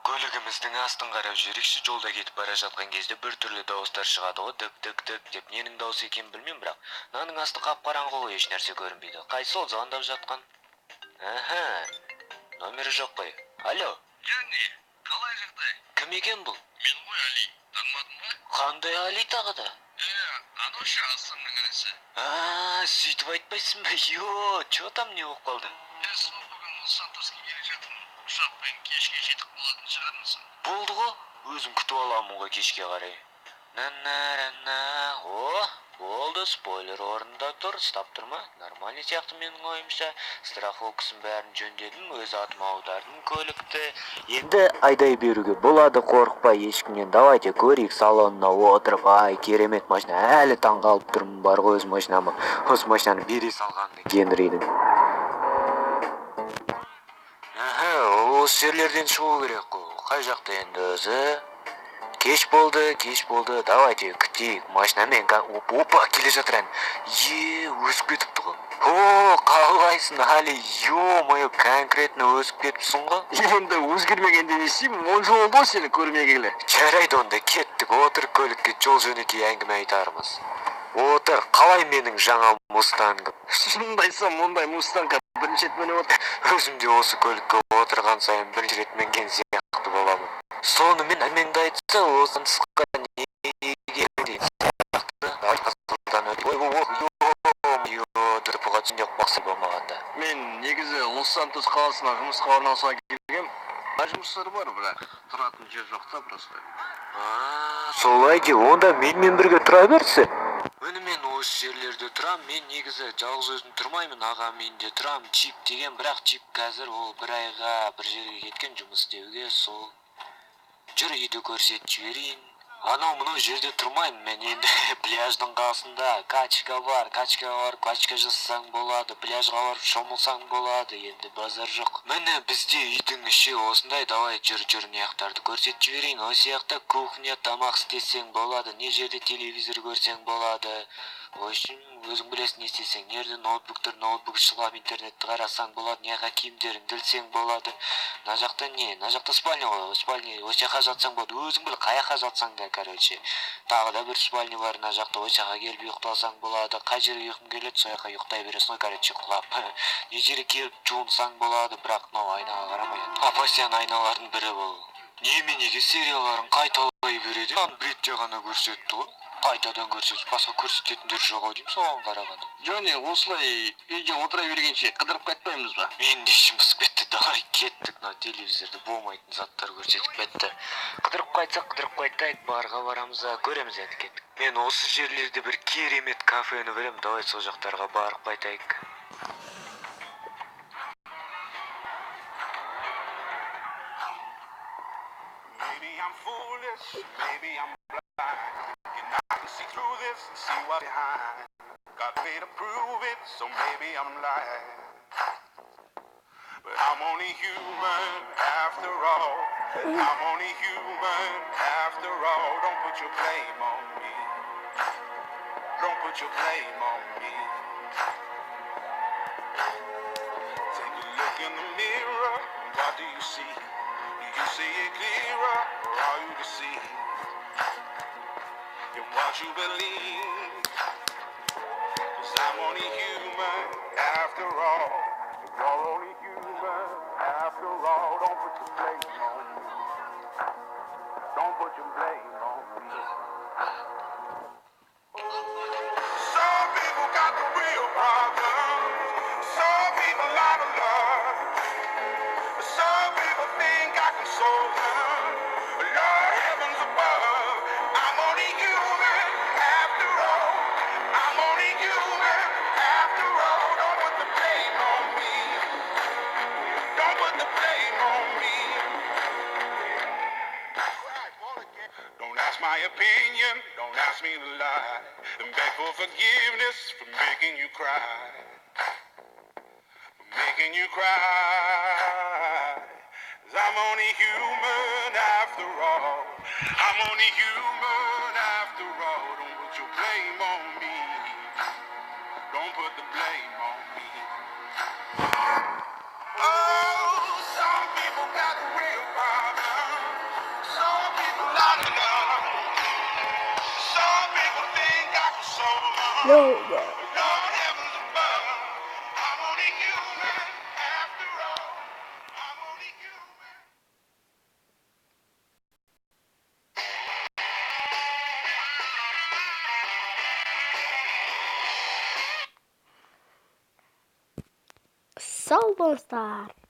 Көлігіміздің астын қарап жүрекші жолда кетіп бара жатқан кезде бір түрлі дауыстар шығады ғой, дік дік дік деп. Ненің дауысы екенін білмеймін, бірақ мынаның асты қап-қараңғы ғой, еш нәрсе көрінбейді. Қайсы ол звондап жатқан? Номері жоқ қой. Алло. Яғни, қалай жағдай? Кім екен бұл? Мен ғой Али, танымадың ба? Қандай Али тағы да? Анау Асанның інісі. Сөйтіп айтпайсың ба? Чё там не болып қалды? Сол бүгін Лос-Сантосқа келе жатырмын. Ұшақпен кешке жетіп қалатын шығармысың? Болды ғой, өзім күтіп аламын ғой кешке қарай. Болды, спойлер орында тұр, ұстап тұрма. Нормальный сияқты менің ойымша. Страховкасын бәрін жөндедім, өз атыма аудардым көлікті. Енді айдай беруге болады, қорықпай ешкімнен. Давайте көрейік салонына отырып. Ай, керемет машина, әлі таңғалып тұрмын, бар ғой өз машинама. Осы машинаны бере салғанды Генридің. Осы жерлерден шығу керек қой. Қай жақта енді өзі? Кеш болды, давайте күтейік. Машинамен опа келе жатыр ән. Өсіп кетіпті ғой. Қалайсың, Али? Ё-моё, конкретно өсіп кетіпсің ғой. Енді өзгермегенде не істеймін? 10 жыл болды сені көрмегелі. Жарайды, онда кеттік, отыр көлікке, жол жөнекей әңгіме айтармыз. Отыр, қалай менің жаңа мустангым? Шындайсам, мұндай мустангқа бірінші рет мініп отыр. Өзім де осы көлікке отырған сайын бірінші рет мінген сияқты боламын. Сонымен әмеңді айтса, осы тысқа неге керек сияқты арқасынан дұрпыға түсінде бақсы болмағанда. Мен негізі Лос-Сантос қаласына жұмысқа орналасуға келгем. Жұмыстар бар, бірақ тұратын жер жоқ та просто. Солай де, онда менімен бірге тұра берсін. Мен осы жерлерде тұрам, мен негізі жалғыз өзім тұрмаймын, ағам үйінде тұрам. Чип деген, бірақ Чип қазір ол бір айға бір жерге кеткен жұмыс істеуге, сол жүр үйді көрсетіп жіберейін. Анау мынау жерде тұрмаймын, мен енді пляждың қасында качка бар, качка жасасаң болады, пляжға барып шомылсаң болады, енді базар жоқ. Міне бізде үйдің іші осындай, давай жүр неяқтарды көрсетіп жіберейін. Осы жақта кухня, тамақ істесең болады, не жерде телевизор көрсең болады. В общем, өзің білесің, не істесең, нерде ноутбук шылап интернетті қарасаң болады, неға киімдерін ділсең болады. Мына жақта не? Мына жақта спальня ғой, спальня, осы жаққа жатсаң болады, өзің біл қаяққа жатсаң да, короче. Тағы да бір спальня бар, мына жақта осы жаққа келіп ұйықтасаң болады, қай жерге ұйқың келеді, сол жаққа ұйықтай бересің ғой, короче, құлап. Не жерге келіп жуынсаң болады, бірақ мынау айнаға қарамай. Апасиян айналардың бірі бұл. Неге серияларын қайталай береді? Бір ретте ғана көрсетті ғой. Қайтадан көрсетіп, басқа көрсететіндер жоқ ау деймін, соған қарағанда. Жоне, осылай үйде отыра бергенше қыдырып қайтпаймыз ба? Мен де жұмыс бітті, давай кеттік, мына телевизорда болмайтын заттар көрсетіп бітті. Қыдырып қайтсақ, қыдырып қайтайық, барға барамыз, көреміз енді кеттік. Мен осы жерлерде бір керемет кафені білем, давай сол жақтарға барып қайтайық. Maybe I'm foolish, maybe I'm blind. I can see through this and see what's behind. Got me to prove it, so maybe I'm lying. But I'm only human after all. I'm only human after all. Don't put your blame on me. Don't put your blame on me. Take a look in the mirror. What do you see? Do you see it clearer, or are you deceived in what you believe? 'Cause I'm only human after all. You're only human after all. Don't put your blame on me. Don't put your blame on me. Some people got the real problems. Some people out of love. opinion, don't ask me to lie. And beg for forgiveness for making you cry. For making you cry. 'Cause I'm only human after all. I'm only human after all. Don't put your blame on me. Don't put the blame on me. Oh, some people got the real problem. Some people out of love. Some people think I can solve them. Ne oldu? Lord heavens above. I'm only human after all. I'm only human. Sal dostlar.